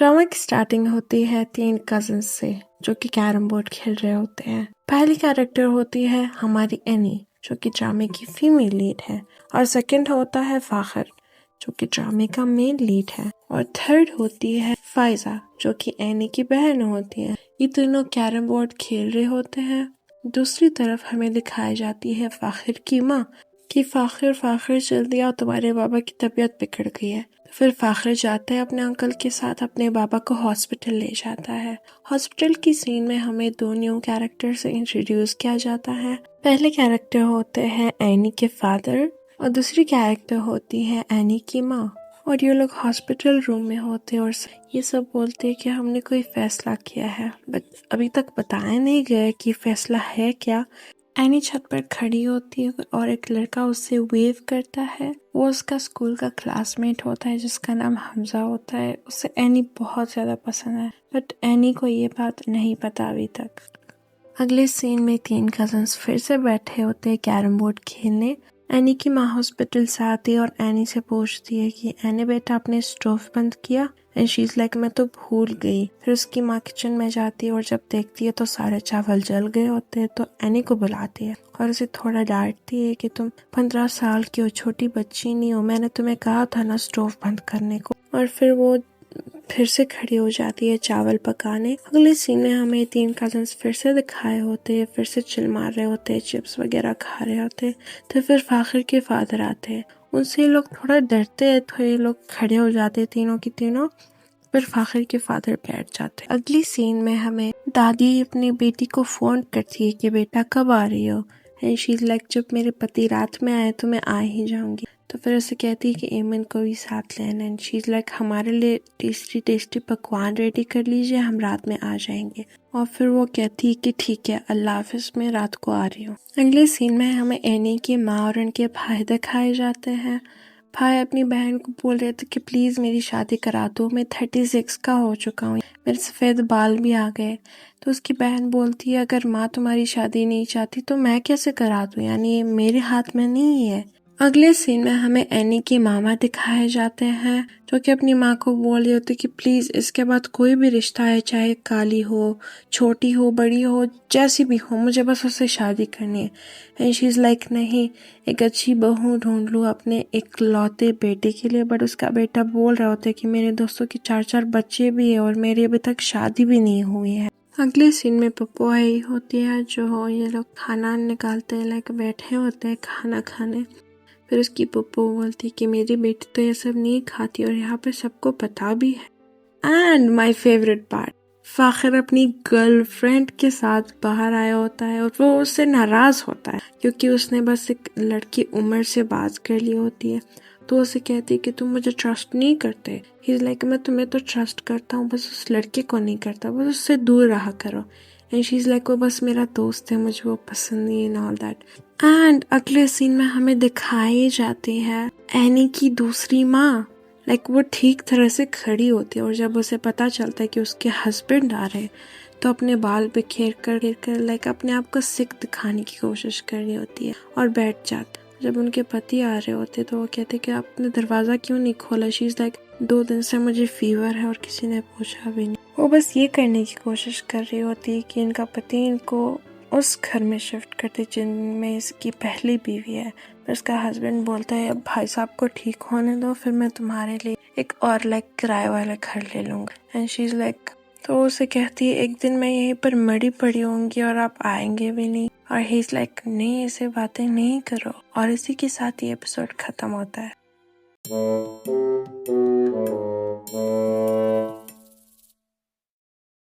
Drama की starting होती है 3 कजिन्स से जो कि कैरम बोर्ड खेल रहे होते हैं। पहली कैरेक्टर होती है हमारी एनी जो कि ड्रामे की फीमेल लीड है और सेकंड होता है फाखर जो कि ड्रामे का मेन लीड है और थर्ड होती है फाइजा जो कि एनी की बहन होती है। ये तीनों कैरम बोर्ड खेल रहे होते हैं। दूसरी तरफ हमें दिखाई जाती है फाखिर की माँ कि फाखिर जल्दी आओ, तुम्हारे बाबा की तबीयत बिगड़ गई है। फिर फाखिर जाता है अपने अंकल के साथ, अपने बाबा को हॉस्पिटल ले जाता है। हॉस्पिटल की सीन में हमें 2 न्यू कैरेक्टर से इंट्रोड्यूस किया जाता है। पहले कैरेक्टर होते हैं एनी के फादर और दूसरी कैरेक्टर होती है एनी की माँ। और ये लोग हॉस्पिटल रूम में होते हैं और ये सब बोलते हैं कि हमने कोई फैसला किया है, बट अभी तक बताया नहीं गया कि फैसला है क्या। एनी छत पर खड़ी होती है और एक लड़का उससे वेव करता है। वो उसका स्कूल का क्लासमेट होता है जिसका नाम हमजा होता है। उसे एनी बहुत ज्यादा पसंद है, बट एनी को ये बात नहीं पता अभी तक। अगले सीन में 3 कजन्स फिर से बैठे होते हैं कैरम बोर्ड खेलने। एनी की माँ हॉस्पिटल से आती है और एनी से पूछती है कि एनी बेटा आपने स्टोव बंद किया? एंड शी इज लाइक मैं तो भूल गई। फिर उसकी माँ किचन में जाती है और जब देखती है तो सारे चावल जल गए होते हैं, तो एनी को बुलाती है और उसे थोड़ा डांटती है कि तुम 15 साल की हो, छोटी बच्ची नहीं हो, मैंने तुम्हें कहा था ना स्टोव बंद करने को। और फिर वो फिर से खड़ी हो जाती है चावल पकाने। अगले सीन में हमें 3 कजन्स फिर से दिखाए होते हैं, फिर से चिल मार रहे होते हैं, चिप्स वगैरह खा रहे होते हैं। तो फिर फाखिर के फादर आते हैं, उनसे ये लोग थोड़ा डरते हैं तो ये लोग खड़े हो जाते हैं तीनों की तीनों। फिर फाखिर के फादर बैठ जाते हैं। अगली सीन में हमें दादी अपनी बेटी को फोन करती है कि बेटा कब आ रही हो? एंड शी इज लाइक जब मेरे पति रात में आए तो मैं आ ही जाऊंगी। तो फिर उसे कहती है कि एमन को भी साथ लेना। एंड शी इज लाइक हमारे लिए टेस्टी पकवान रेडी कर लीजिए, हम रात में आ जाएंगे। और फिर वो कहती है कि ठीक है, अल्लाह हाफिज, मैं रात को आ रही हूँ। अगले सीन में हमें एनी की माँ और उनके भाई दिखाए जाते हैं। भाई अपनी बहन को बोल रहे थे कि प्लीज मेरी शादी करा दो, मैं 36 का हो चुका हूँ, मेरे सफेद बाल भी आ गए। तो उसकी बहन बोलती है अगर माँ तुम्हारी शादी नहीं चाहती तो मैं कैसे करा दूँ, यानी ये मेरे हाथ में नहीं है। अगले सीन में हमें एनी की मामा दिखाए जाते हैं जो कि अपनी माँ को बोल रही होती कि प्लीज इसके बाद कोई भी रिश्ता है, चाहे काली हो, छोटी हो, बड़ी हो, जैसी भी हो, मुझे बस उससे शादी करनी है। एंड शी इज लाइक नहीं, एक अच्छी बहू ढूंढ लूँ अपने इकलौते बेटे के लिए। बट उसका बेटा बोल रहा होता है कि मेरे दोस्तों के 4 बच्चे भी है और मेरी अभी तक शादी भी नहीं हुई है। अगले सीन में पप्पू आई होती है जो ये लोग खाना निकालते हैं, लाइक बैठे होते हैं खाना खाने। फिर उसकी पप्पू बोलती कि मेरी बेटी तो ये सब नहीं खाती और यहाँ पे सबको पता भी है। And my favourite part, Fakhir अपनी गर्लफ्रेंड के साथ बाहर आया होता है और वो उससे नाराज होता है क्योंकि उसने बस एक लड़की उमर से बात कर ली होती है। तो उसे कहती है कि तुम मुझे ट्रस्ट नहीं करते। ही इज लाइक मैं तुम्हें तो ट्रस्ट करता हूँ, बस उस लड़के को नहीं करता, बस उससे दूर रहा करो। एंड शी इज लाइक वो बस मेरा दोस्त है, मुझे वो पसंद नहीं है, ऑल दैट। एंड अगले सीन में हमें दिखाई जाती है एनी की दूसरी माँ, लाइक वो ठीक तरह से खड़ी होती है और जब उसे पता चलता है कि उसके हस्बैंड आ रहे हैं तो अपने बाल बिखेर कर लाइक अपने आप को सिक दिखाने की कोशिश कर रही होती है और बैठ जाती। जब उनके पति आ रहे होते तो वो कहते कि आपने दरवाजा क्यों नहीं खोला? शी इज लाइक 2 दिन से मुझे फीवर है और किसी ने पूछा भी नहीं। वो बस ये करने की कोशिश कर रही होती है कि इनका पति इनको उस घर में शिफ्ट करते जिनमें इसकी पहली बीवी है। फिर उसका हस्बैंड बोलता है अब भाई साहब को ठीक होने दो, फिर मैं तुम्हारे लिए एक और लाइक किराए वाला घर ले लूंगा। एंड शी इज लाइक, तो उसे कहती है एक दिन मैं यहीं पर मरी पड़ी होंगी और आप आएंगे भी नहीं। और ही इज लाइक नहीं, ऐसे बातें नहीं करो। और इसी के साथ ये एपिसोड खत्म होता है।